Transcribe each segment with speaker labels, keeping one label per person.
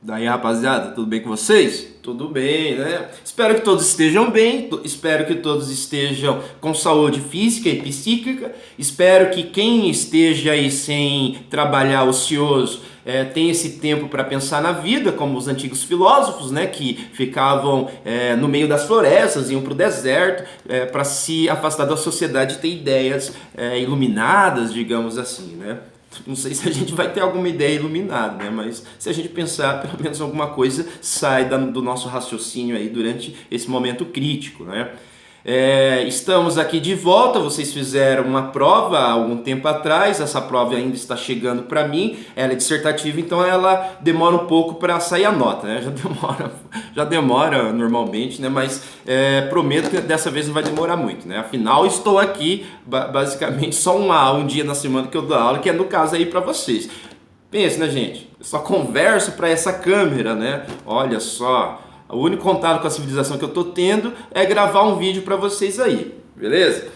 Speaker 1: Daí, rapaziada, tudo bem com vocês? Tudo bem, né? Espero que todos estejam bem, espero que todos estejam com saúde física e psíquica. Espero que quem esteja aí sem trabalhar ocioso tenha esse tempo para pensar na vida, como os antigos filósofos, né? Que ficavam no meio das florestas, iam para o deserto para se afastar da sociedade e ter ideias iluminadas, digamos assim, né? Não sei se a gente vai ter alguma ideia iluminada, né? Mas se a gente pensar, pelo menos alguma coisa sai do nosso raciocínio aí durante esse momento crítico, né? Estamos aqui de volta. Vocês fizeram uma prova há algum tempo atrás, essa prova ainda está chegando para mim, ela é dissertativa, então ela demora um pouco para sair a nota, né? Já demora normalmente, né? Mas prometo que dessa vez não vai demorar muito, né? Afinal, estou aqui basicamente só um dia na semana que eu dou aula, que é no caso aí para vocês. Pense, né, gente? Eu só converso para essa câmera, né? Olha só. O único contato com a civilização que eu tô tendo é gravar um vídeo para vocês aí, beleza?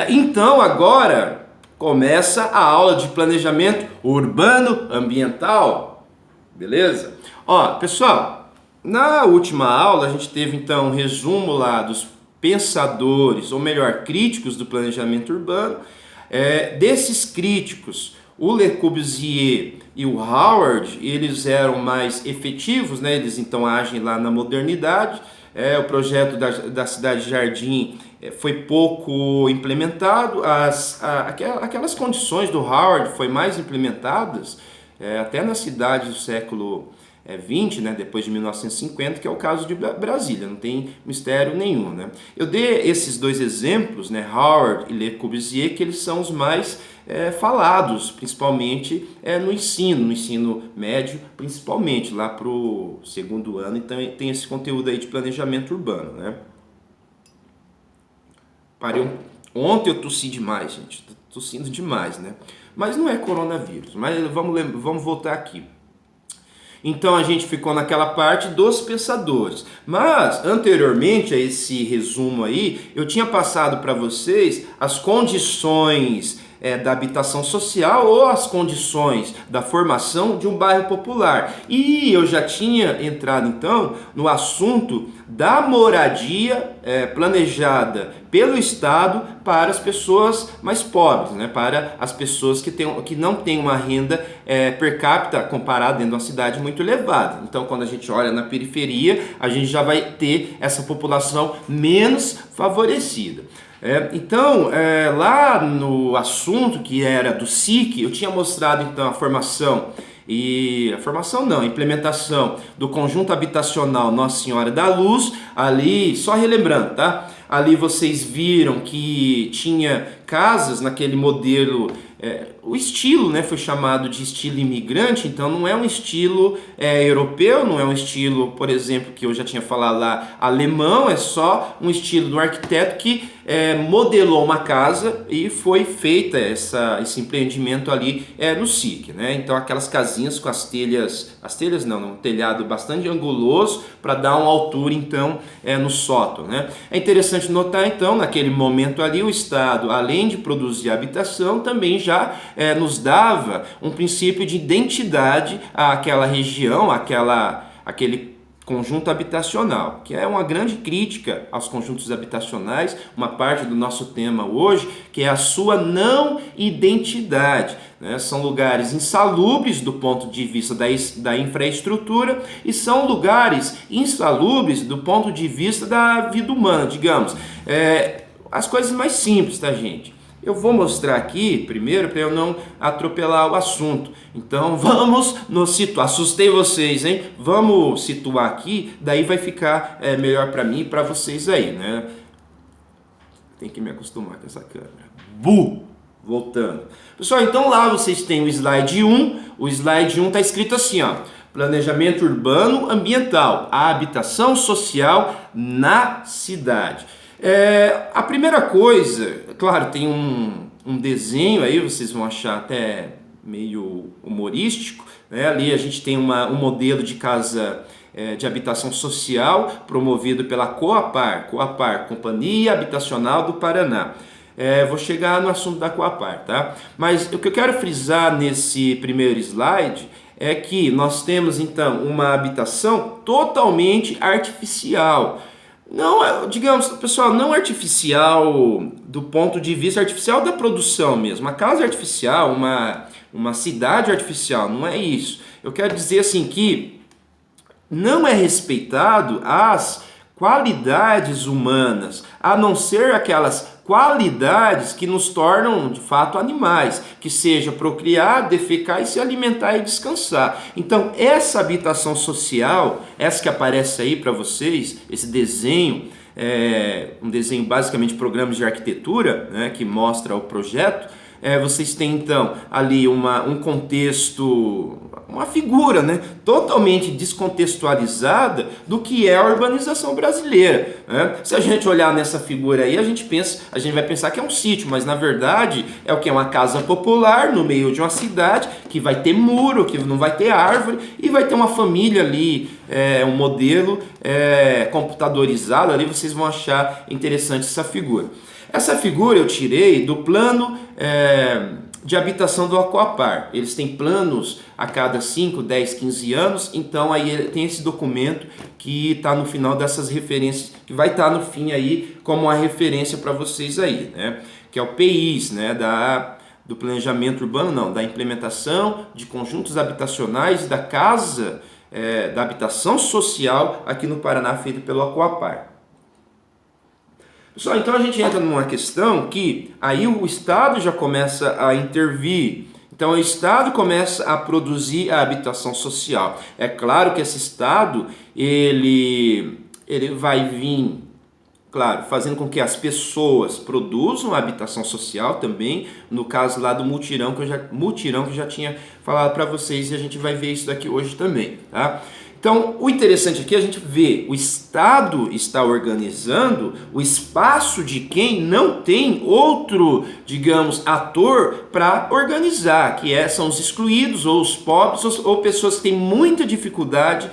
Speaker 1: Então agora começa a aula de planejamento urbano ambiental, beleza? Pessoal, na última aula a gente teve então um resumo lá dos pensadores, ou melhor, críticos do planejamento urbano. Desses críticos, o Le Corbusier e o Howard, eles eram mais efetivos, né? Eles então agem lá na modernidade. O projeto da Cidade Jardim foi pouco implementado. Aquelas condições do Howard foi mais implementadas até na cidade do século 20, né, depois de 1950, que é o caso de Brasília, não tem mistério nenhum, né? Eu dei esses dois exemplos, né, Howard e Le Corbusier, que eles são os mais falados, principalmente no ensino médio, principalmente lá para o segundo ano, então tem esse conteúdo aí de planejamento urbano, né? Ontem eu tossi demais, gente, tô tossindo demais, né? Mas não é coronavírus, mas vamos voltar aqui. Então a gente ficou naquela parte dos pensadores. Mas anteriormente a esse resumo aí, eu tinha passado para vocês as condições da habitação social ou as condições da formação de um bairro popular. E eu já tinha entrado então no assunto da moradia planejada pelo Estado para as pessoas mais pobres, né? Para as pessoas que não têm uma renda per capita comparada dentro de uma cidade muito elevada. Então, quando a gente olha na periferia, a gente já vai ter essa população menos favorecida. Então, lá no assunto que era do SIC, eu tinha mostrado então a implementação do conjunto habitacional Nossa Senhora da Luz, ali, só relembrando, tá? Ali vocês viram que tinha casas naquele modelo, o estilo, né, foi chamado de estilo imigrante, então não é um estilo europeu, não é um estilo, por exemplo, que eu já tinha falado lá, alemão, é só um estilo do arquiteto que modelou uma casa e foi feita esse empreendimento ali no SIC, né? Então aquelas casinhas com as telhas não, um telhado bastante anguloso para dar uma altura então no sótão, né? É interessante notar então, naquele momento ali o Estado, além de produzir habitação, também já nos dava um princípio de identidade àquela região, aquele conjunto habitacional, que é uma grande crítica aos conjuntos habitacionais, uma parte do nosso tema hoje, que é a sua não identidade, né? São lugares insalubres do ponto de vista da infraestrutura e são lugares insalubres do ponto de vista da vida humana, digamos. As coisas mais simples, tá, gente? Eu vou mostrar aqui primeiro para eu não atropelar o assunto. Então vamos nos situar. Assustei vocês, hein? Vamos situar aqui, daí vai ficar melhor para mim e para vocês aí, né? Tem que me acostumar com essa câmera. Voltando. Pessoal, então lá vocês têm o slide 1. O slide 1 está escrito assim, ó. Planejamento urbano ambiental, a habitação social na cidade. A primeira coisa, claro, tem um desenho aí, vocês vão achar até meio humorístico, né? Ali a gente tem um modelo de casa de habitação social promovido pela Coapar, Companhia Habitacional do Paraná. Vou chegar no assunto da Coapar, tá? Mas o que eu quero frisar nesse primeiro slide é que nós temos então uma habitação totalmente artificial. Não, digamos, pessoal, não artificial do ponto de vista artificial da produção mesmo. Uma casa artificial, uma cidade artificial, não é isso. Eu quero dizer assim que não é respeitado as qualidades humanas, a não ser aquelas qualidades que nos tornam de fato animais, que seja procriar, defecar e se alimentar e descansar. Então essa habitação social, essa que aparece aí para vocês, esse desenho, um desenho basicamente de programas de arquitetura, né, que mostra o projeto, vocês têm então ali um contexto, uma figura, né, totalmente descontextualizada do que é a urbanização brasileira, né? Se a gente olhar nessa figura aí, a gente vai pensar que é um sítio, mas na verdade é o que? É uma casa popular no meio de uma cidade, que vai ter muro, que não vai ter árvore, e vai ter uma família ali, um modelo computadorizado ali. Vocês vão achar interessante essa figura. Essa figura eu tirei do plano de habitação do Aquapar. Eles têm planos a cada 5, 10, 15 anos, então aí tem esse documento que está no final dessas referências, que vai estar no fim aí como uma referência para vocês aí, né? Que é o PIS, né? Do planejamento urbano, não, da implementação de conjuntos habitacionais da casa, da habitação social aqui no Paraná, feito pelo Aquapar. Pessoal, então a gente entra numa questão que aí o Estado já começa a intervir. Então o Estado começa a produzir a habitação social. É claro que esse Estado, ele vai vir, claro, fazendo com que as pessoas produzam a habitação social também, no caso lá do mutirão que eu já tinha falado para vocês, e a gente vai ver isso daqui hoje também, tá? Então, o interessante aqui é a gente ver, o Estado está organizando o espaço de quem não tem outro, digamos, ator para organizar, que são os excluídos, ou os pobres, ou pessoas que têm muita dificuldade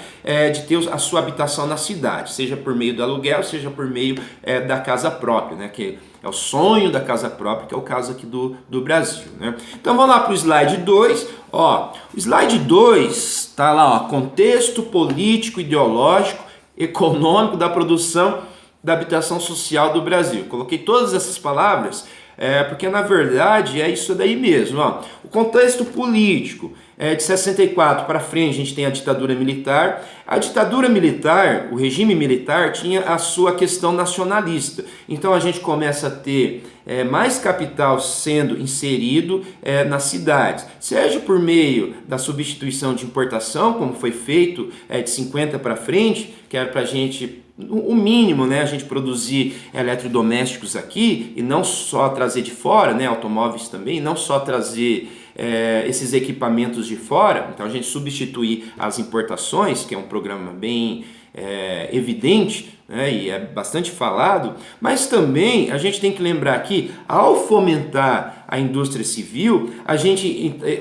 Speaker 1: de ter a sua habitação na cidade, seja por meio do aluguel, seja por meio da casa própria, né, que é o sonho da casa própria, que é o caso aqui do Brasil, né? Então vamos lá para o slide 2. O slide 2 está lá, contexto político, ideológico, econômico da produção da habitação social do Brasil. Coloquei todas essas palavras porque na verdade é isso daí mesmo. O contexto político, de 64 para frente a gente tem a ditadura militar. A ditadura militar, o regime militar, tinha a sua questão nacionalista. Então a gente começa a ter mais capital sendo inserido nas cidades, seja por meio da substituição de importação, como foi feito de 50 para frente, que era para a gente, o mínimo, né, a gente produzir eletrodomésticos aqui e não só trazer de fora, né, automóveis também, não só trazer esses equipamentos de fora. Então a gente substituir as importações, que é um programa bem evidente, né, e é bastante falado, mas também a gente tem que lembrar que ao fomentar a indústria civil,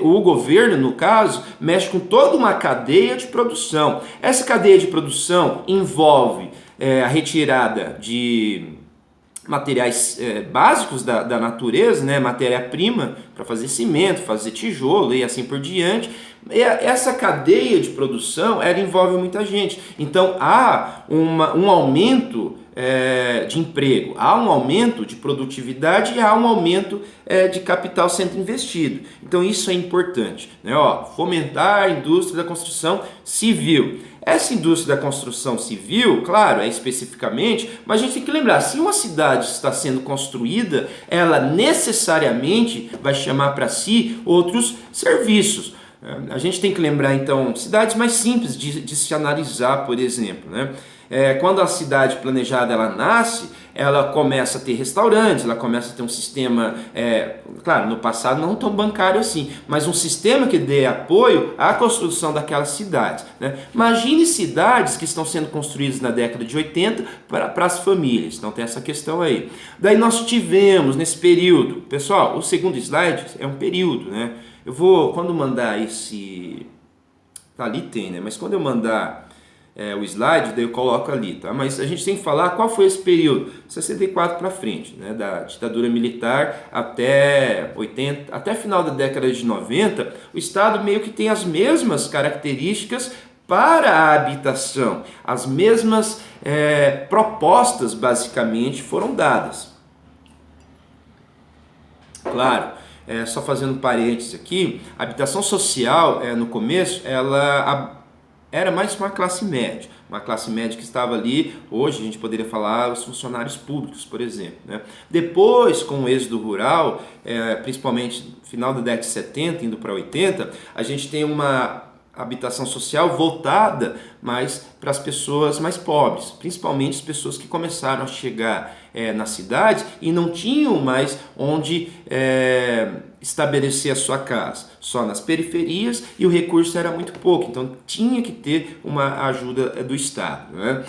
Speaker 1: o governo, no caso, mexe com toda uma cadeia de produção. Essa cadeia de produção envolve a retirada de materiais básicos da natureza, né, matéria-prima para fazer cimento, fazer tijolo e assim por diante. Essa cadeia de produção, ela envolve muita gente. Então há um aumento de emprego, há um aumento de produtividade e há um aumento de capital sendo investido. Então isso é importante, né? Fomentar a indústria da construção civil. Essa indústria da construção civil, claro, especificamente, mas a gente tem que lembrar, se uma cidade está sendo construída, ela necessariamente vai chamar para si outros serviços. A gente tem que lembrar, então, cidades mais simples de se analisar, por exemplo, né? Quando a cidade planejada ela nasce, ela começa a ter restaurantes, ela começa a ter um sistema, claro, no passado não tão bancário assim, mas um sistema que dê apoio à construção daquelas cidades, né? Imagine cidades que estão sendo construídas na década de 80 para as famílias, então tem essa questão aí. Daí nós tivemos nesse período, pessoal, o segundo slide é um período, né? Eu vou, quando mandar esse... Ali tem, né? Mas quando eu mandar o slide, daí eu coloco ali, tá? Mas a gente tem que falar qual foi esse período, 64 para frente, né? Da ditadura militar até 80, até final da década de 90, o Estado meio que tem as mesmas características para a habitação, as mesmas propostas basicamente foram dadas. Claro, só fazendo parênteses aqui, a habitação social no começo ela era mais uma classe média que estava ali, hoje a gente poderia falar os funcionários públicos, por exemplo, né? Depois, com o êxodo rural, principalmente no final da década de 70, indo para 80, a gente tem uma habitação social voltada mais para as pessoas mais pobres, principalmente as pessoas que começaram a chegar na cidade e não tinham mais onde estabelecer a sua casa, só nas periferias, e o recurso era muito pouco, então tinha que ter uma ajuda do Estado, né?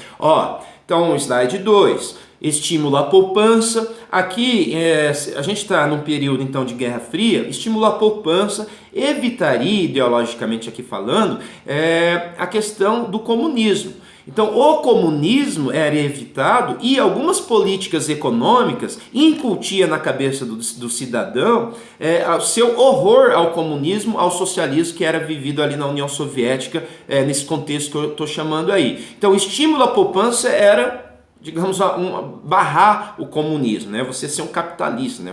Speaker 1: Então slide 2, estímulo à poupança. Aqui a gente está num período então de Guerra Fria. Estímulo à poupança evitaria, ideologicamente aqui falando, a questão do comunismo. Então o comunismo era evitado e algumas políticas econômicas incutia na cabeça do cidadão o seu horror ao comunismo, ao socialismo que era vivido ali na União Soviética, nesse contexto que eu estou chamando aí. Então o estímulo à poupança era, digamos, barrar o comunismo, né? Você ser um capitalista, né?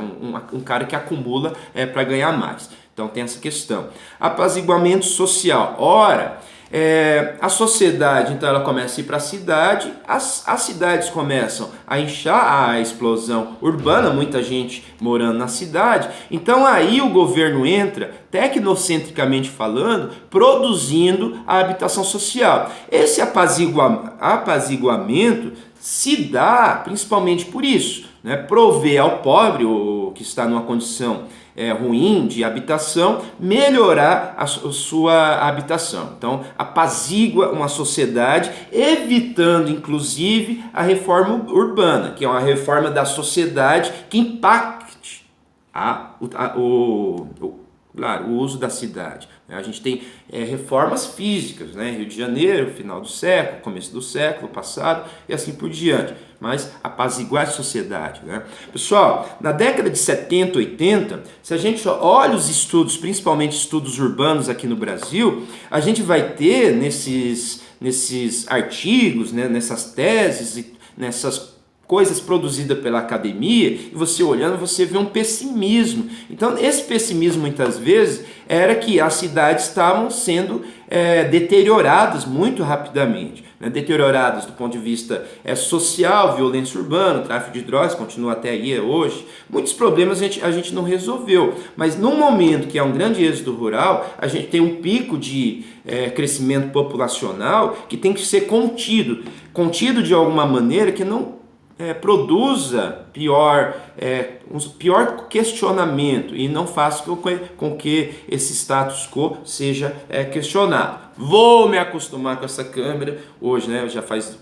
Speaker 1: um cara que acumula para ganhar mais. Então tem essa questão. Apaziguamento social. Ora, a sociedade, então, ela começa a ir para a cidade, as cidades começam a inchar, a explosão urbana, muita gente morando na cidade, então aí o governo entra, tecnocentricamente falando, produzindo a habitação social. Esse apaziguamento se dá principalmente por isso, né? Prover ao pobre, o que está numa condição ruim de habitação, melhorar a sua habitação. Então, apazigua uma sociedade, evitando inclusive a reforma urbana, que é uma reforma da sociedade que impacte claro, o uso da cidade. A gente tem reformas físicas, né? Rio de Janeiro, final do século, começo do século passado e assim por diante. Mas apaziguar a sociedade, né? Pessoal, na década de 70, 80, se a gente olha os estudos, principalmente estudos urbanos aqui no Brasil, a gente vai ter nesses artigos, né? Nessas teses e nessas coisas produzidas pela academia, e você olhando, você vê um pessimismo. Então, esse pessimismo, muitas vezes, era que as cidades estavam sendo deterioradas muito rapidamente, né? Deterioradas do ponto de vista social, violência urbana, tráfico de drogas, continua até aí hoje. Muitos problemas a gente não resolveu, mas num momento que é um grande êxodo rural, a gente tem um pico de crescimento populacional que tem que ser contido de alguma maneira que não produza um pior questionamento e não faça com que esse status quo seja questionado. Vou me acostumar com essa câmera hoje, né? Já faz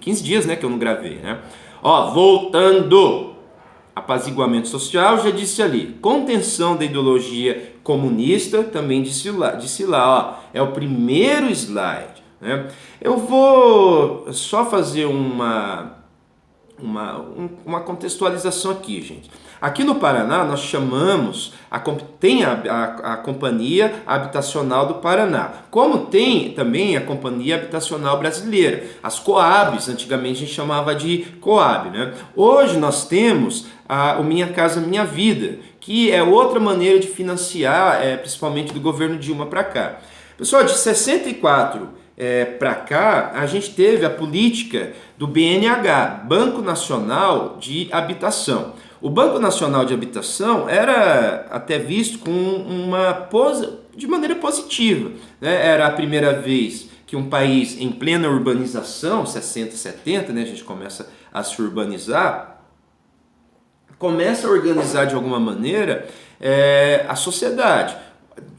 Speaker 1: 15 dias, né, que eu não gravei, né? Voltando, apaziguamento social, já disse ali, contenção da ideologia comunista, também disse lá, é o primeiro slide, né? Eu vou só fazer uma contextualização aqui, gente. Aqui no Paraná nós chamamos, tem a Companhia Habitacional do Paraná, como tem também a Companhia Habitacional Brasileira, as Coabs, antigamente a gente chamava de Coab, né? Hoje nós temos o Minha Casa Minha Vida, que é outra maneira de financiar, principalmente do governo Dilma para cá. Pessoal, de 64 para cá, a gente teve a política do BNH, Banco Nacional de Habitação. O Banco Nacional de Habitação era até visto de maneira positiva, né? Era a primeira vez que um país em plena urbanização, 60, 70, né, a gente começa a se urbanizar, começa a organizar de alguma maneira a sociedade.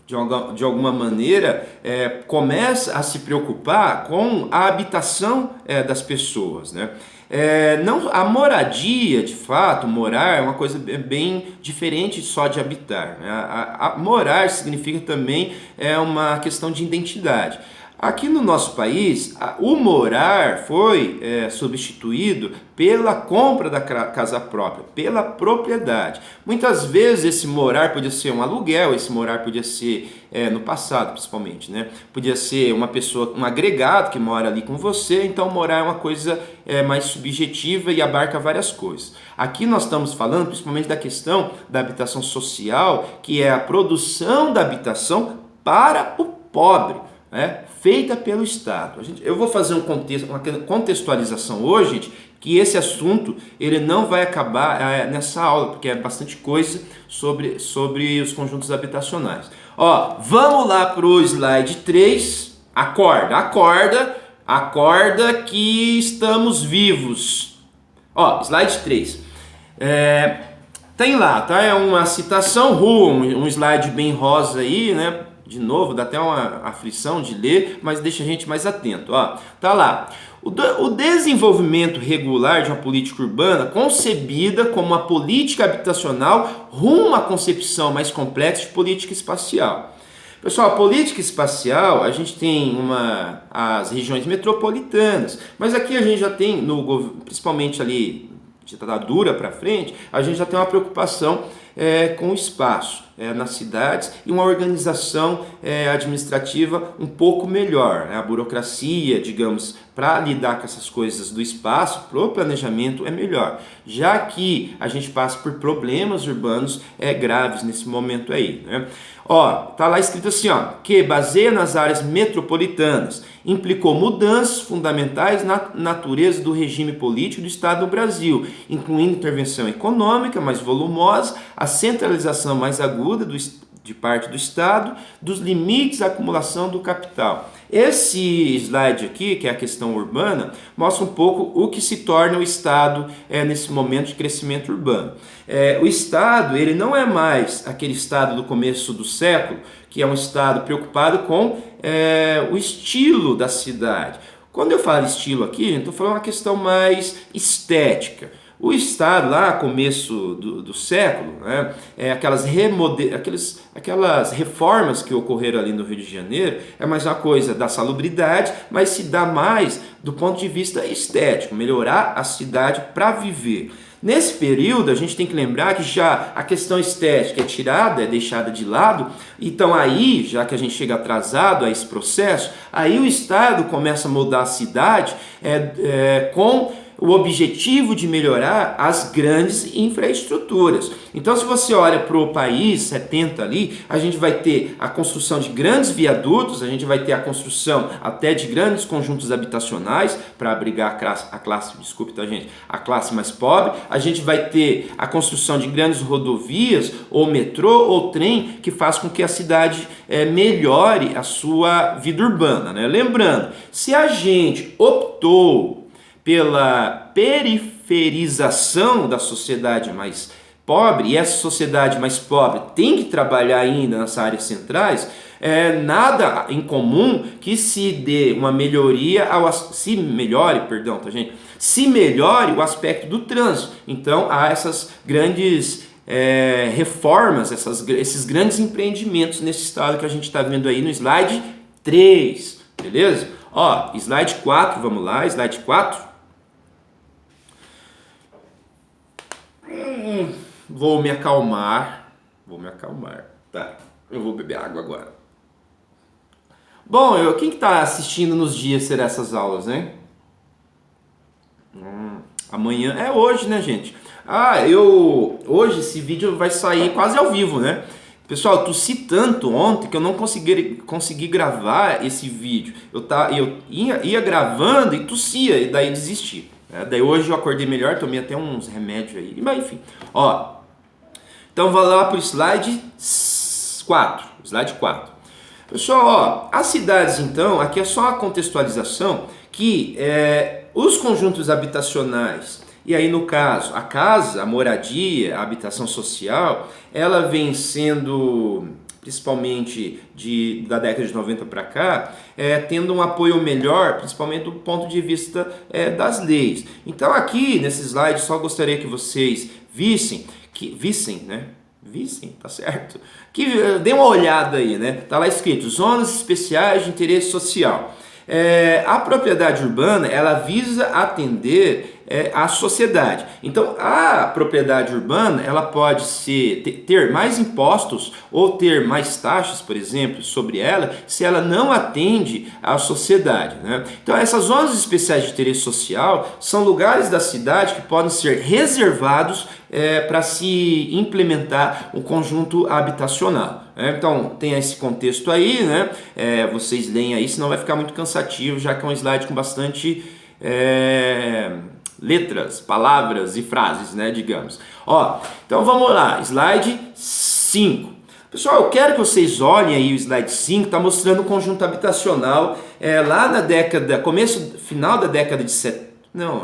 Speaker 1: De alguma maneira, começa a se preocupar com a habitação das pessoas, né? Não, a moradia, de fato, morar é uma coisa bem diferente só de habitar, né? Morar significa também uma questão de identidade. Aqui no nosso país, o morar foi substituído pela compra da casa própria, pela propriedade. Muitas vezes esse morar podia ser um aluguel, esse morar podia ser, no passado principalmente, né? Podia ser uma pessoa, um agregado que mora ali com você, então morar é uma coisa mais subjetiva e abarca várias coisas. Aqui nós estamos falando principalmente da questão da habitação social, que é a produção da habitação para o pobre, feita pelo Estado. Eu vou fazer uma contextualização hoje, gente, que esse assunto ele não vai acabar nessa aula, porque é bastante coisa sobre os conjuntos habitacionais. Vamos lá para o slide 3. Acorda que estamos vivos. Slide 3. Tem lá, tá? É uma citação, um slide bem rosa aí, né? De novo, dá até uma aflição de ler, mas deixa a gente mais atento. Tá lá. O desenvolvimento regular de uma política urbana concebida como uma política habitacional rumo à concepção mais complexa de política espacial. Pessoal, a política espacial, a gente tem as regiões metropolitanas, mas aqui a gente já tem, principalmente ali, ditadura para frente, a gente já tem uma preocupação com o espaço nas cidades e uma organização administrativa um pouco melhor. A burocracia, digamos, para lidar com essas coisas do espaço, para o planejamento é melhor, já que a gente passa por problemas urbanos graves nesse momento aí, né? Tá lá escrito assim, que baseia nas áreas metropolitanas, implicou mudanças fundamentais na natureza do regime político do Estado do Brasil, incluindo intervenção econômica mais volumosa, a centralização mais aguda de parte do Estado, dos limites à acumulação do capital. Esse slide aqui, que é a questão urbana, mostra um pouco o que se torna o Estado nesse momento de crescimento urbano. O Estado, ele não é mais aquele Estado do começo do século, que é um Estado preocupado com o estilo da cidade. Quando eu falo estilo aqui, gente, estou falando uma questão mais estética. O Estado, lá começo do século, né, aquelas reformas que ocorreram ali no Rio de Janeiro, é mais uma coisa da salubridade, mas se dá mais do ponto de vista estético, melhorar a cidade para viver. Nesse período, a gente tem que lembrar que já a questão estética é tirada, é deixada de lado, então aí, já que a gente chega atrasado a esse processo, aí o Estado começa a moldar a cidade com o objetivo de melhorar as grandes infraestruturas. Então, se você olha para o país 70 ali, a gente vai ter a construção de grandes viadutos, a gente vai ter a construção até de grandes conjuntos habitacionais para abrigar a classe mais pobre. A gente vai ter a construção de grandes rodovias, ou metrô, ou trem, que faz com que a cidade melhore a sua vida urbana, né? Lembrando, se a gente optou pela periferização da sociedade mais pobre, e essa sociedade mais pobre tem que trabalhar ainda nas áreas centrais, nada em comum que se dê uma melhoria, se melhore o aspecto do trânsito. Então há essas grandes reformas, esses grandes empreendimentos nesse estado que a gente está vendo aí no slide 3, beleza? Slide 4, vamos lá, slide 4. Vou me acalmar. Tá, eu vou beber água agora. Bom, quem que tá assistindo nos dias será essas aulas, hein? Amanhã é hoje, né, gente? Hoje esse vídeo vai sair quase ao vivo, né? Pessoal, eu tossi tanto ontem que eu não consegui gravar esse vídeo. Eu ia gravando e tossia, e daí desisti. Daí hoje eu acordei melhor, tomei até uns remédios aí, mas enfim. Então vou lá para o slide 4. Slide 4. Pessoal, as cidades então, aqui é só a contextualização que os conjuntos habitacionais, e aí no caso, a casa, a moradia, a habitação social, ela vem sendo, principalmente da década de 90 para cá, tendo um apoio melhor, principalmente do ponto de vista das leis. Então aqui nesse slide só gostaria que vocês vissem, né? Vi sim, tá certo. Que dê uma olhada aí, né? Tá lá escrito zonas especiais de interesse social. A propriedade urbana ela visa atender a sociedade. Então, a propriedade urbana ela pode ter mais impostos ou ter mais taxas, por exemplo, sobre ela, se ela não atende à sociedade, né? Então, essas zonas especiais de interesse social são lugares da cidade que podem ser reservados para se implementar um conjunto habitacional. Então tem esse contexto aí, né? Vocês leem aí, senão vai ficar muito cansativo, já que é um slide com bastante letras, palavras e frases, né? Digamos. Então vamos lá, slide 5. Pessoal, eu quero que vocês olhem aí o slide 5, está mostrando o conjunto habitacional lá na final da década de 70. Não,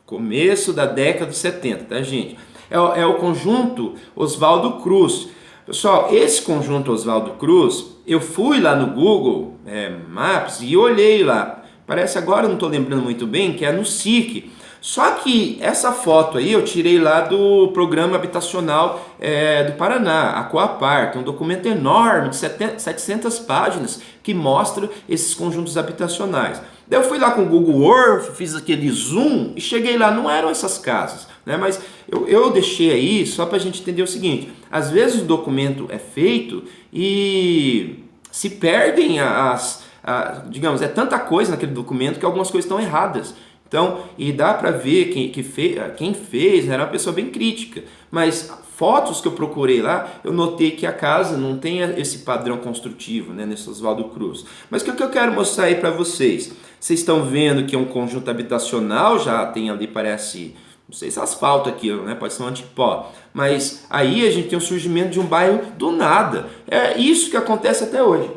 Speaker 1: começo da década de 70, tá, gente? É o conjunto Oswaldo Cruz. Pessoal, esse conjunto Oswaldo Cruz, eu fui lá no Google Maps e olhei lá. Parece agora, não estou lembrando muito bem, que é no SIC. Só que essa foto aí eu tirei lá do Programa Habitacional do Paraná, a Coapar, que é um documento enorme de 700 páginas que mostra esses conjuntos habitacionais. Daí eu fui lá com o Google Earth, fiz aquele zoom e cheguei lá, não eram essas casas, né? Mas eu deixei aí só para a gente entender o seguinte: às vezes o documento é feito e se perdem digamos, é tanta coisa naquele documento que algumas coisas estão erradas. Então, e dá para ver quem fez era uma pessoa bem crítica, mas fotos que eu procurei lá, eu notei que a casa não tem esse padrão construtivo, né, nesse Oswaldo Cruz. Mas o que eu quero mostrar aí para vocês? Vocês estão vendo que é um conjunto habitacional, já tem ali, parece, não sei se é asfalto aquilo, né? Pode ser um antipó. Mas aí a gente tem o surgimento de um bairro do nada. É isso que acontece até hoje.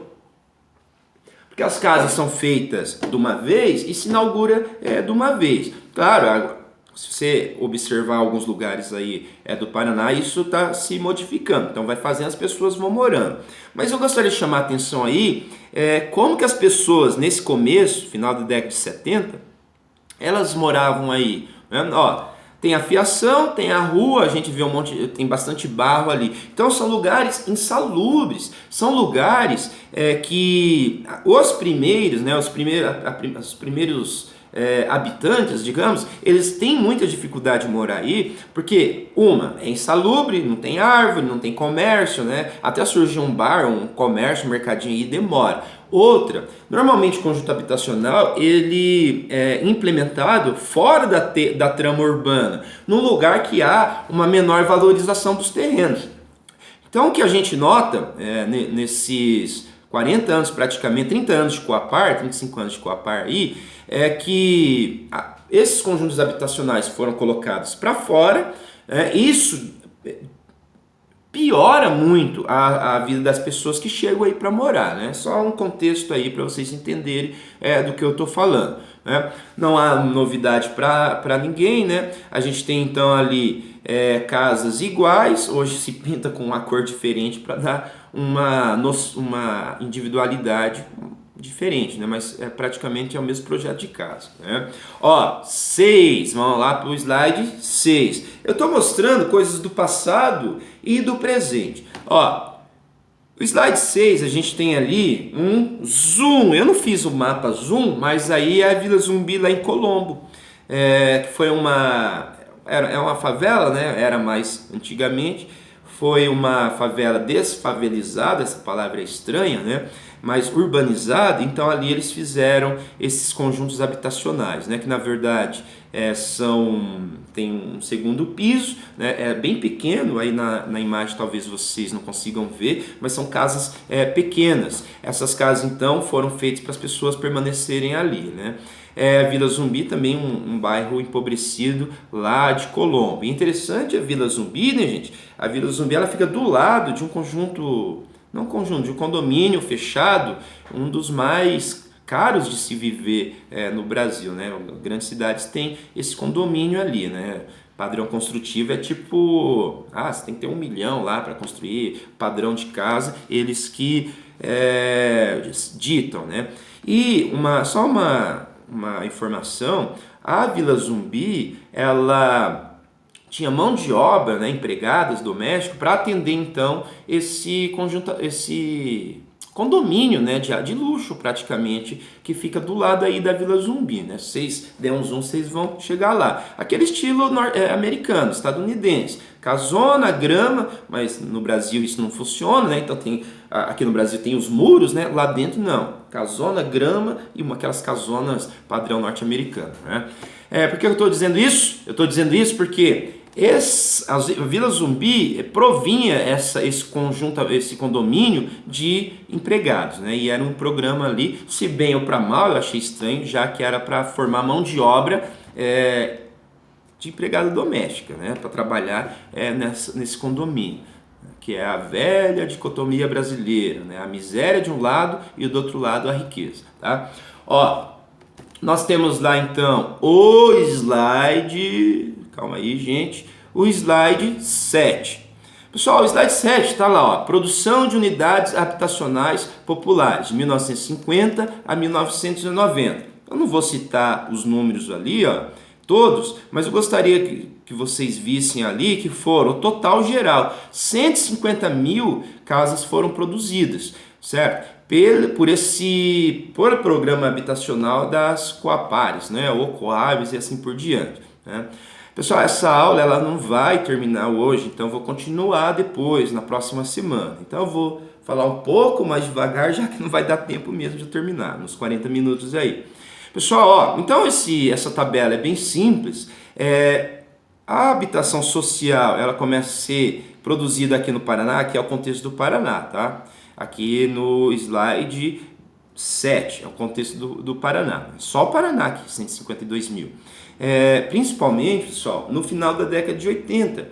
Speaker 1: Porque as casas são feitas de uma vez e se inaugura de uma vez. Claro, se você observar alguns lugares aí do Paraná, isso está se modificando. Então vai fazendo, as pessoas vão morando. Mas eu gostaria de chamar a atenção aí, como que as pessoas nesse começo, final da década de 70, elas moravam aí, né? Tem a fiação, tem a rua, a gente vê tem bastante barro ali. Então são lugares insalubres, são lugares que os primeiros, né, os primeiros habitantes, digamos, eles têm muita dificuldade de morar aí, porque é insalubre, não tem árvore, não tem comércio, né? Até surgir um bar, um comércio, um mercadinho aí demora. Outra, normalmente o conjunto habitacional ele é implementado fora da trama urbana, num lugar que há uma menor valorização dos terrenos. Então o que a gente nota nesses 40 anos praticamente, 30 anos de Coapar, 35 anos de Coapar aí, é que esses conjuntos habitacionais foram colocados para fora, isso piora muito a vida das pessoas que chegam aí para morar, né? Só um contexto aí para vocês entenderem do que eu estou falando, né? Não há novidade para ninguém, né? A gente tem então ali casas iguais, hoje se pinta com uma cor diferente para dar uma individualidade diferente, né? Mas praticamente é o mesmo projeto de casa, né? 6, vamos lá para o slide 6. Eu estou mostrando coisas do passado e do presente. O slide 6 a gente tem ali um zoom. Eu não fiz o mapa zoom, mas aí é a Vila Zumbi lá em Colombo, que foi uma favela, né? Era mais antigamente. Foi uma favela desfavelizada, essa palavra é estranha, né? Mas urbanizada. Então ali eles fizeram esses conjuntos habitacionais, né? Que na verdade tem um segundo piso, né? É bem pequeno, aí na imagem talvez vocês não consigam ver, mas são casas pequenas. Essas casas então foram feitas para as pessoas permanecerem ali, né? A Vila Zumbi também um bairro empobrecido lá de Colombo. E interessante a Vila Zumbi, né, gente? A Vila Zumbi ela fica do lado de um de um condomínio fechado, um dos mais caros de se viver no Brasil, né? Grandes cidades têm esse condomínio ali, né? Padrão construtivo é tipo, você tem que ter 1 milhão lá para construir, padrão de casa, eles que ditam, né? E só uma informação, a Vila Zumbi, ela tinha mão de obra, né, empregadas domésticas, para atender então esse condomínio, né, de luxo praticamente, que fica do lado aí da Vila Zumbi, né? Se vocês der um zoom, vocês vão chegar lá. Aquele estilo americano, estadunidense. Casona, grama, mas no Brasil isso não funciona, né? Então aqui no Brasil tem os muros, né? Lá dentro não. Casona, grama e aquelas casonas padrão norte-americano, né? Por que eu estou dizendo isso? Eu estou dizendo isso porque a Vila Zumbi provinha esse condomínio de empregados, né? E era um programa ali, se bem ou para mal, eu achei estranho, já que era para formar mão de obra de empregada doméstica, né? Para trabalhar nesse condomínio, que é a velha dicotomia brasileira, né? A miséria de um lado e do outro lado a riqueza, tá? Ó, nós temos lá então o slide, calma aí gente, o slide 7. Pessoal, o slide 7 está lá, ó, produção de unidades habitacionais populares, de 1950 a 1990. Eu não vou citar os números ali, ó, todos, mas eu gostaria que vocês vissem ali que foram, o total geral, 150 mil casas foram produzidas, certo? Por programa habitacional das Coapares, né, ou Coabs e assim por diante, né? Pessoal, essa aula ela não vai terminar hoje, então eu vou continuar depois, na próxima semana. Então eu vou falar um pouco mais devagar, já que não vai dar tempo mesmo de terminar, nos 40 minutos aí. Pessoal, ó, então essa tabela é bem simples. A habitação social ela começa a ser produzida aqui no Paraná, que é o contexto do Paraná, tá? Aqui no slide 7, é o contexto do Paraná. Só o Paraná aqui, 152 mil. Principalmente, pessoal, no final da década de 80.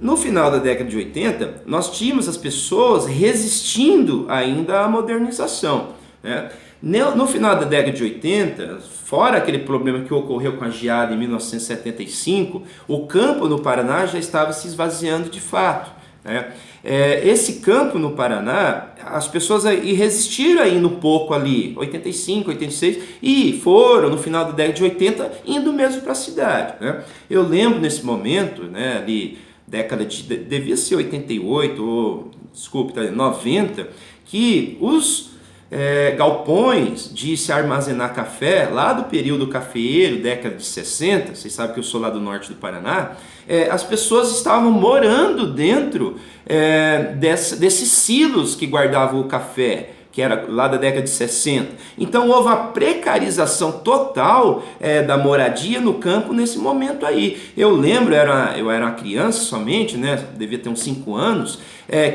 Speaker 1: No final da década de 80, nós tínhamos as pessoas resistindo ainda à modernização, né? No final da década de 80, fora aquele problema que ocorreu com a geada em 1975, o campo no Paraná já estava se esvaziando de fato, né? Esse campo no Paraná, as pessoas aí resistiram ainda um pouco ali, 85, 86, e foram no final da década de 80 indo mesmo para a cidade, né? Eu lembro nesse momento, né, ali, devia ser 88, ou, desculpe, 90, que os galpões de se armazenar café, lá do período cafeeiro, década de 60, vocês sabem que eu sou lá do norte do Paraná, as pessoas estavam morando dentro desses silos que guardavam o café, que era lá da década de 60. Então houve a precarização total da moradia no campo nesse momento aí. Eu lembro, eu era uma criança somente, né, devia ter uns 5 anos,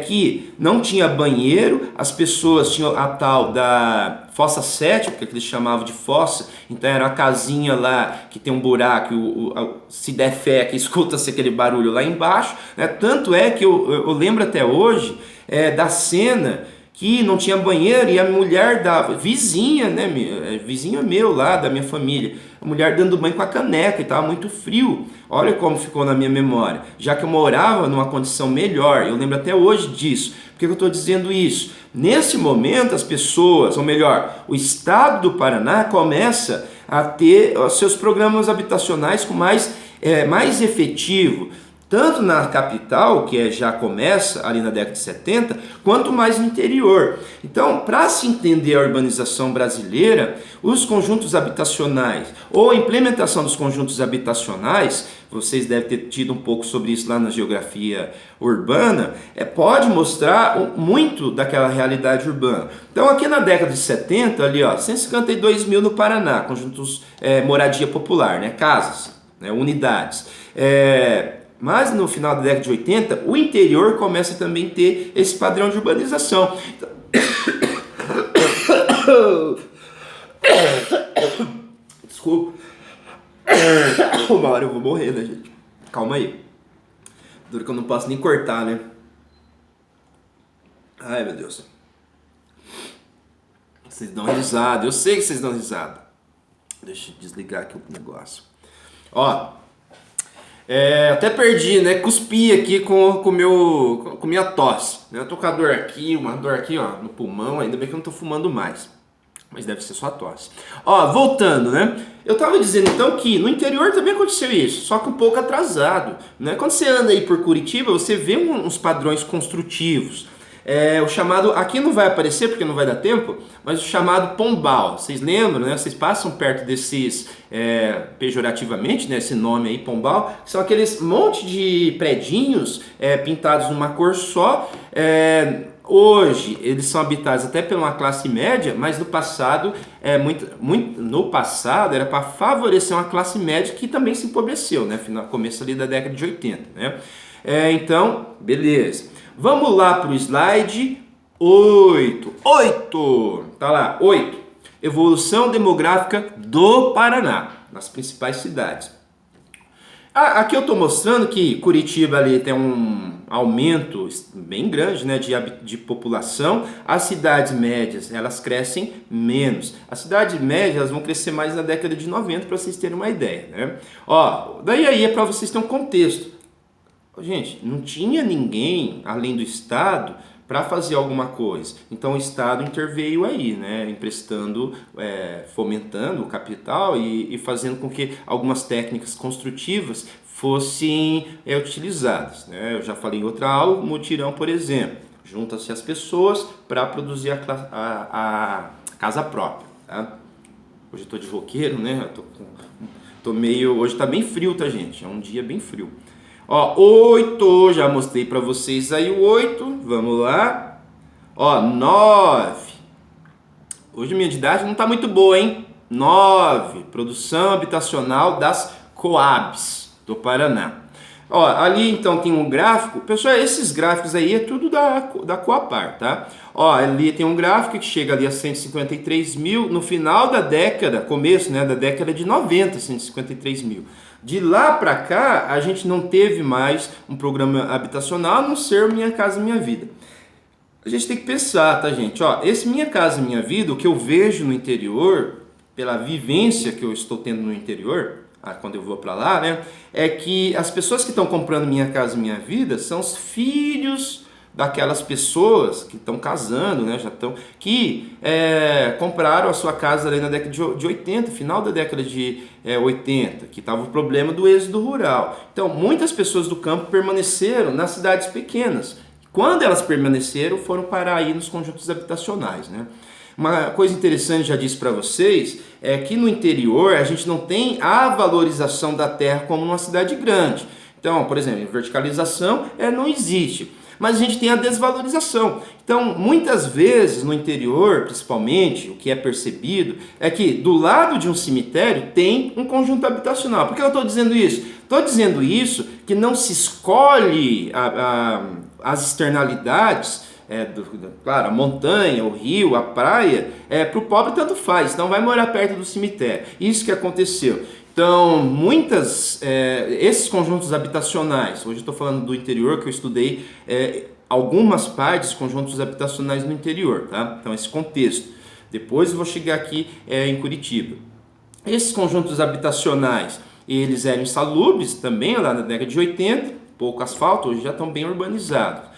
Speaker 1: que não tinha banheiro, as pessoas tinham a tal da fossa séptica, que eles chamavam de fossa, então era uma casinha lá que tem um buraco, se der fé que escuta-se aquele barulho lá embaixo, né? Tanto é que eu lembro até hoje da cena que não tinha banheiro e a mulher vizinha, né, vizinha meu lá, da minha família, a mulher dando banho com a caneca e estava muito frio. Olha como ficou na minha memória, já que eu morava numa condição melhor, eu lembro até hoje disso. Por que eu estou dizendo isso? Nesse momento as pessoas, ou melhor, o estado do Paraná começa a ter os seus programas habitacionais com mais efetivo, tanto na capital, que já começa ali na década de 70, quanto mais no interior. Então, para se entender a urbanização brasileira, os conjuntos habitacionais, ou a implementação dos conjuntos habitacionais, vocês devem ter tido um pouco sobre isso lá na geografia urbana, pode mostrar muito daquela realidade urbana. Então, aqui na década de 70, ali, ó, 152 mil no Paraná, conjuntos moradia popular, né, casas, né, unidades. Mas no final da década de 80, o interior começa também a ter esse padrão de urbanização. Desculpa. Uma hora eu vou morrer, né, gente? Calma aí. Duro que eu não posso nem cortar, né? Ai, meu Deus. Vocês dão risada. Eu sei que vocês dão risada. Deixa eu desligar aqui o negócio. Ó. Até perdi, né? Cuspi aqui com minha tosse. Eu tô com a dor aqui, uma dor aqui, ó, no pulmão. Ainda bem que eu não tô fumando mais. Mas deve ser só tosse. Ó, voltando, né? Eu estava dizendo então que no interior também aconteceu isso, só que um pouco atrasado, né? Quando você anda aí por Curitiba, você vê uns padrões construtivos. O chamado, aqui não vai aparecer porque não vai dar tempo, mas o chamado pombal. Vocês lembram, né? Vocês passam perto desses, pejorativamente, né? Esse nome aí, pombal, que são aqueles monte de predinhos pintados numa cor só. Hoje eles são habitados até por uma classe média, mas no passado no passado era para favorecer uma classe média que também se empobreceu, né? No começo ali da década de 80, né? Então, beleza. Vamos lá para o slide 8. 8! Tá lá, 8. Evolução demográfica do Paraná, nas principais cidades. Aqui eu estou mostrando que Curitiba ali tem um aumento bem grande, né, de população. As cidades médias, elas crescem menos. As cidades médias, elas vão crescer mais na década de 90, para vocês terem uma ideia, né? Ó, daí aí é para vocês terem um contexto. Gente, não tinha ninguém além do Estado para fazer alguma coisa. Então o Estado interveio aí, né, emprestando, fomentando o capital e fazendo com que algumas técnicas construtivas fossem utilizadas, né? Eu já falei em outra aula, mutirão, por exemplo. Junta-se as pessoas para produzir a casa própria. Tá? Hoje eu estou de roqueiro, né? Hoje está bem frio, tá, gente? É um dia bem frio. Ó, 8, já mostrei para vocês aí o 8, vamos lá. Ó, 9. Hoje minha didática não tá muito boa, hein? 9, produção habitacional das Coabs do Paraná. Ó, ali então tem um gráfico. Pessoal, esses gráficos aí é tudo da Coapar, tá? Ó, ali tem um gráfico que chega ali a 153 mil no final da década, começo, né, da década de 90, 153 mil. De lá para cá, a gente não teve mais um programa habitacional, a não ser Minha Casa Minha Vida. A gente tem que pensar, tá, gente? Ó, esse Minha Casa Minha Vida, o que eu vejo no interior, pela vivência que eu estou tendo no interior, quando eu vou para lá, né, é que as pessoas que estão comprando Minha Casa Minha Vida são os filhos daquelas pessoas que estão casando, né, que compraram a sua casa ali na década de 80, final da década de 80, que estava o problema do êxodo rural. Então, muitas pessoas do campo permaneceram nas cidades pequenas. Quando elas permaneceram, foram parar aí nos conjuntos habitacionais, né? Uma coisa interessante, já disse para vocês, é que no interior a gente não tem a valorização da terra como numa cidade grande. Então, por exemplo, verticalização não existe. Mas a gente tem a desvalorização. Então, muitas vezes no interior, principalmente, o que é percebido é que do lado de um cemitério tem um conjunto habitacional. Por que eu estou dizendo isso? Estou dizendo isso que não se escolhe as externalidades, claro, a montanha, o rio, a praia, para o pobre tanto faz, não vai morar perto do cemitério. Isso que aconteceu. Então, esses conjuntos habitacionais, hoje eu estou falando do interior, que eu estudei algumas partes, conjuntos habitacionais no interior, tá? Então, esse contexto. Depois eu vou chegar aqui em Curitiba. Esses conjuntos habitacionais, eles eram insalubres também, lá na década de 80, pouco asfalto, hoje já estão bem urbanizados.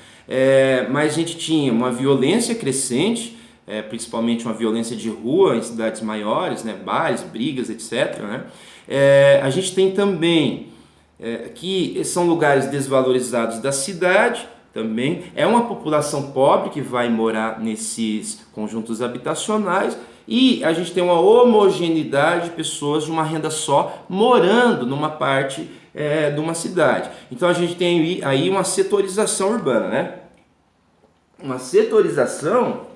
Speaker 1: Mas a gente tinha uma violência crescente, principalmente uma violência de rua em cidades maiores, né, bares, brigas, etc., né? A gente tem também que são lugares desvalorizados da cidade, também é uma população pobre que vai morar nesses conjuntos habitacionais, e a gente tem uma homogeneidade de pessoas de uma renda só morando numa parte de uma cidade. Então a gente tem aí uma setorização urbana, né? Uma setorização.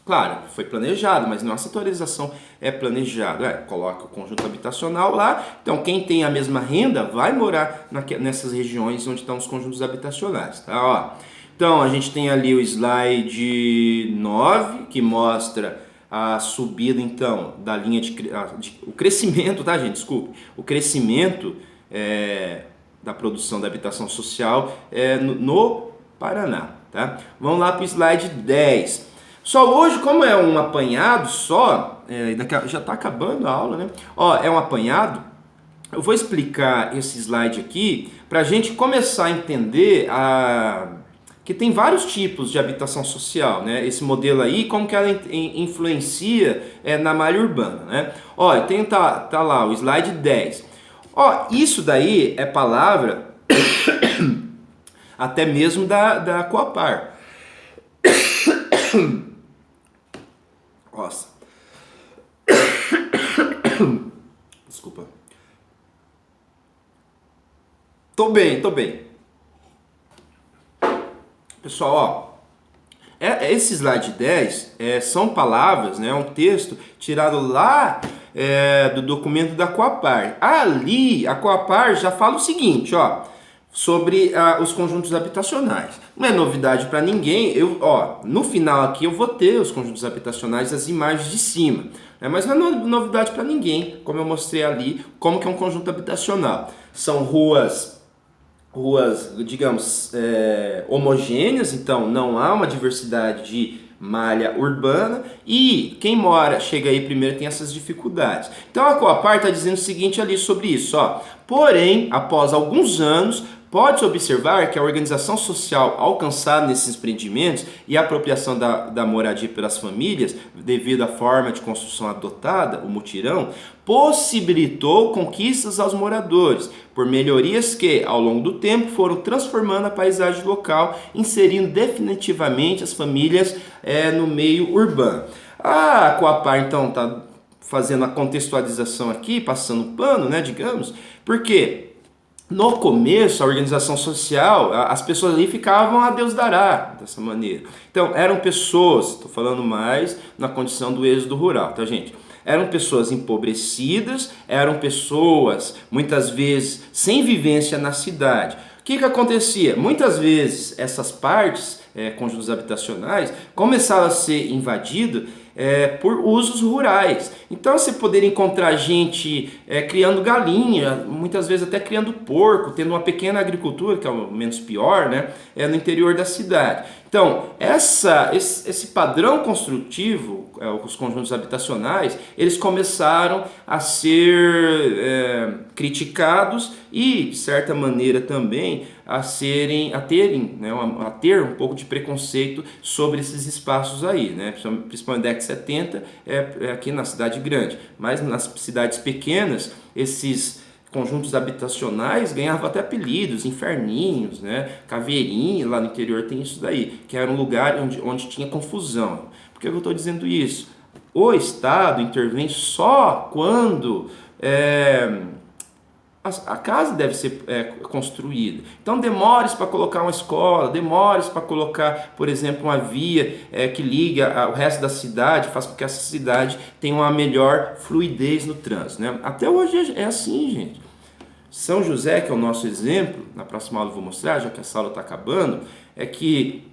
Speaker 1: Claro, foi planejado, mas não a setorização é planejada. Coloca o conjunto habitacional lá, então quem tem a mesma renda vai morar nessas regiões onde estão os conjuntos habitacionais. Tá? Ó, então a gente tem ali o slide 9, que mostra a subida então da linha o crescimento, tá, gente? Desculpe. O crescimento da produção da habitação social no Paraná. Tá? Vamos lá para o slide 10. Só hoje, como é um apanhado só, já está acabando a aula, né? Ó, é um apanhado. Eu vou explicar esse slide aqui para a gente começar a entender que tem vários tipos de habitação social, né? Esse modelo aí, como que ela influencia na malha urbana, né? Ó, tá lá o slide 10. Ó, isso daí é palavra até mesmo da Coapar. Nossa. Desculpa. Tô bem. Pessoal, ó, esse slide 10 são palavras, né, um texto tirado lá do documento da Coapar. Ali, a Coapar já fala o seguinte, ó, sobre os conjuntos habitacionais. Não é novidade para ninguém, no final aqui eu vou ter os conjuntos habitacionais, as imagens de cima, né, mas não é novidade para ninguém, como eu mostrei ali, como que é um conjunto habitacional. São ruas, digamos, homogêneas, então não há uma diversidade de malha urbana e quem chega aí primeiro tem essas dificuldades. Então a Coapar está dizendo o seguinte ali sobre isso, ó. Porém, após alguns anos, pode-se observar que a organização social alcançada nesses empreendimentos e a apropriação da moradia pelas famílias, devido à forma de construção adotada, o mutirão, possibilitou conquistas aos moradores, por melhorias que, ao longo do tempo, foram transformando a paisagem local, inserindo definitivamente as famílias no meio urbano. A Coapar, então, está fazendo a contextualização aqui, passando pano, né, digamos, porque no começo, a organização social, as pessoas ali ficavam a Deus dará, dessa maneira. Então, eram pessoas, estou falando mais na condição do êxodo rural, tá, gente? Eram pessoas empobrecidas, eram pessoas, muitas vezes, sem vivência na cidade. O que acontecia? Muitas vezes, essas partes, conjuntos habitacionais, começaram a ser invadidas por usos rurais. Então você poderia encontrar gente criando galinha, muitas vezes até criando porco, tendo uma pequena agricultura, que é o menos pior, né, no interior da cidade. Então, esse padrão construtivo, os conjuntos habitacionais, eles começaram a ser criticados e, de certa maneira também, a ter um pouco de preconceito sobre esses espaços aí, né? Principalmente na década de 70, aqui na cidade grande, mas nas cidades pequenas, esses conjuntos habitacionais ganhavam até apelidos, inferninhos, né? Caveirinha, lá no interior tem isso daí, que era um lugar onde tinha confusão. Por que eu estou dizendo isso? O Estado intervém só quando a casa deve ser construída. Então demore-se para colocar uma escola, demore-se para colocar, por exemplo, uma via que liga o resto da cidade, faz com que essa cidade tenha uma melhor fluidez no trânsito, né? Até hoje é assim, gente. São José, que é o nosso exemplo, na próxima aula eu vou mostrar, já que a sala está acabando, é que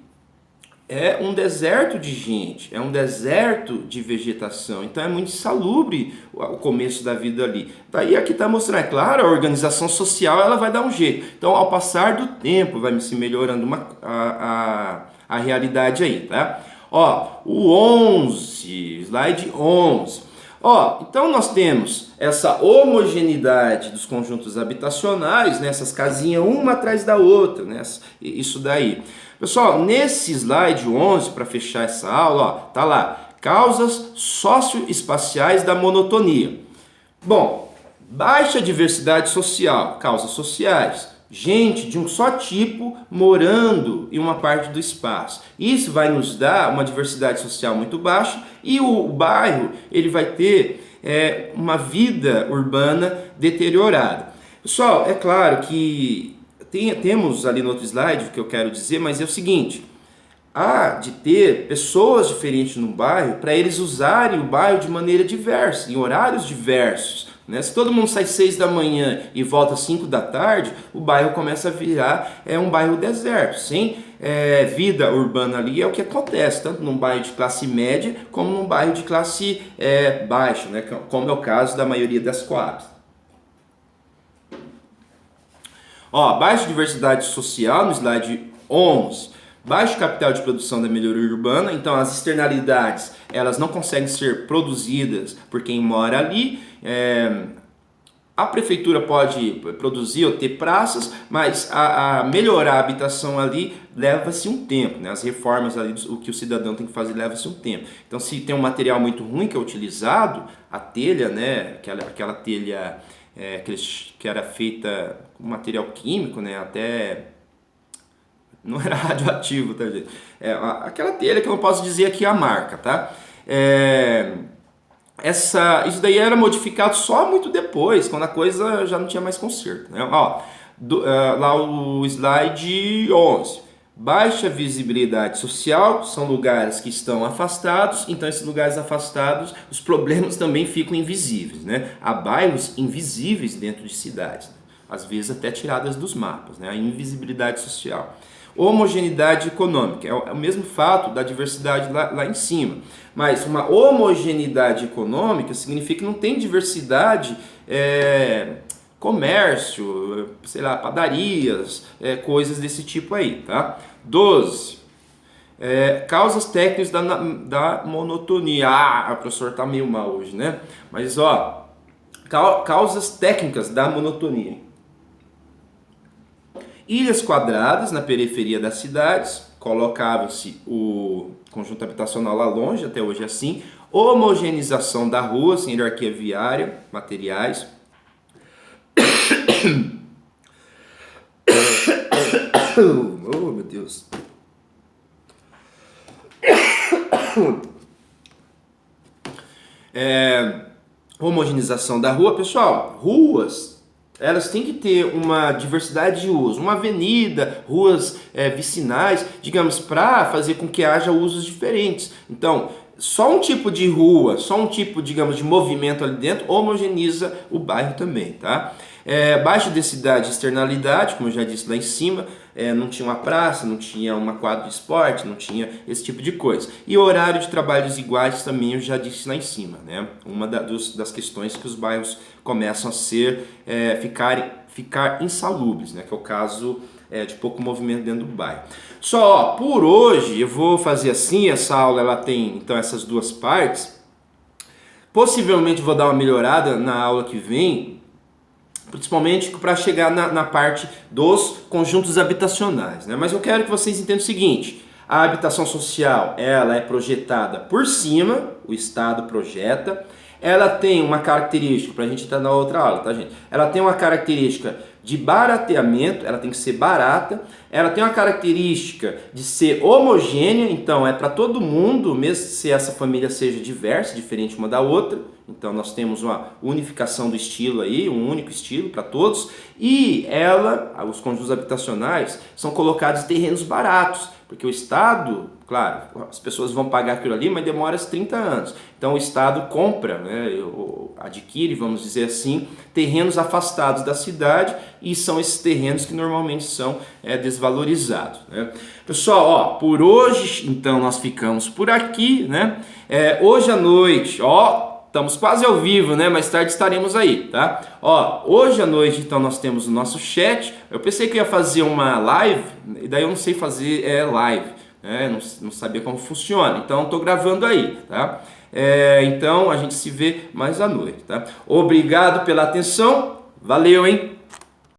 Speaker 1: é um deserto de gente, é um deserto de vegetação, então é muito insalubre o começo da vida ali. Daí aqui está mostrando, é claro, a organização social ela vai dar um jeito. Então, ao passar do tempo, vai se melhorando a realidade aí, tá? Ó, o 11, slide 11. Ó, então nós temos essa homogeneidade dos conjuntos habitacionais, né, essas casinhas uma atrás da outra, né, isso daí. Pessoal, nesse slide 11, para fechar essa aula, ó, tá lá, causas socioespaciais da monotonia. Bom, baixa diversidade social, causas sociais. Gente de um só tipo morando em uma parte do espaço. Isso vai nos dar uma diversidade social muito baixa e o bairro ele vai ter uma vida urbana deteriorada. Pessoal, é claro que temos ali no outro slide o que eu quero dizer, mas é o seguinte: há de ter pessoas diferentes no bairro para eles usarem o bairro de maneira diversa, em horários diversos. Né? Se todo mundo sai 6 da manhã e volta às 5 da tarde, o bairro começa a virar um bairro deserto, sem vida urbana ali. É o que acontece, tanto num bairro de classe média como num bairro de classe baixa, né? Como é o caso da maioria das Coabs. Ó, baixa diversidade social no slide 11. Baixo capital de produção da melhoria urbana, então as externalidades elas não conseguem ser produzidas por quem mora ali. a prefeitura pode produzir ou ter praças, mas a melhorar a habitação ali leva-se um tempo, né? As reformas ali, o que o cidadão tem que fazer leva-se um tempo. Então, se tem um material muito ruim que é utilizado, a telha, né? Aquela telha que era feita com material químico, né? Até não era radioativo, tá, gente? Aquela telha que eu não posso dizer aqui a marca, tá? Isso daí era modificado só muito depois, quando a coisa já não tinha mais conserto, né? Lá o slide 11. Baixa visibilidade social, são lugares que estão afastados, então esses lugares afastados, os problemas também ficam invisíveis, né? Há bairros invisíveis dentro de cidades, né? Às vezes até tiradas dos mapas, né? A invisibilidade social. Homogeneidade econômica, é o mesmo fato da diversidade lá em cima, mas uma homogeneidade econômica significa que não tem diversidade, comércio, sei lá, padarias, coisas desse tipo aí, tá? 12. Causas técnicas da monotonia. O professor tá meio mal hoje, né? Mas causas técnicas da monotonia. Ilhas quadradas na periferia das cidades, colocava-se o conjunto habitacional lá longe, até hoje é assim. Homogeneização da rua, sem hierarquia viária, materiais. Oh, meu Deus. Homogeneização da rua. Pessoal, ruas, elas têm que ter uma diversidade de uso, uma avenida, ruas vicinais, digamos, para fazer com que haja usos diferentes. Então, só um tipo de rua, só um tipo, digamos, de movimento ali dentro homogeneiza o bairro também, tá? Baixa densidade e externalidade, como eu já disse lá em cima, não tinha uma praça, não tinha uma quadra de esporte, não tinha esse tipo de coisa. E horário de trabalhos iguais também eu já disse lá em cima, né? Uma das questões que os bairros começam a ficar insalubres, né? Que é o caso de pouco movimento dentro do bairro. Por hoje eu vou fazer assim, essa aula ela tem então essas duas partes. Possivelmente vou dar uma melhorada na aula que vem, principalmente para chegar na parte dos conjuntos habitacionais, né? Mas eu quero que vocês entendam o seguinte: a habitação social ela é projetada por cima, o Estado projeta. Ela tem uma característica, para a gente entrar na outra aula, tá, gente? Ela tem uma característica de barateamento, ela tem que ser barata. Ela tem uma característica de ser homogênea, então é para todo mundo, mesmo se essa família seja diversa, diferente uma da outra. Então nós temos uma unificação do estilo aí, um único estilo para todos. E os conjuntos habitacionais são colocados em terrenos baratos, porque o Estado, claro, as pessoas vão pagar aquilo ali, mas demora 30 anos. Então o Estado compra, né, adquire, vamos dizer assim, terrenos afastados da cidade, e são esses terrenos que normalmente são desvalorizados, né? Pessoal, por hoje, então, nós ficamos por aqui, né? Hoje à noite, estamos quase ao vivo, né? Mais tarde estaremos aí, tá? Hoje à noite, então, nós temos o nosso chat. Eu pensei que eu ia fazer uma live, e daí eu não sei fazer live, né? Não sabia como funciona, então estou gravando aí, tá? Então a gente se vê mais à noite, tá? Obrigado pela atenção, valeu, hein?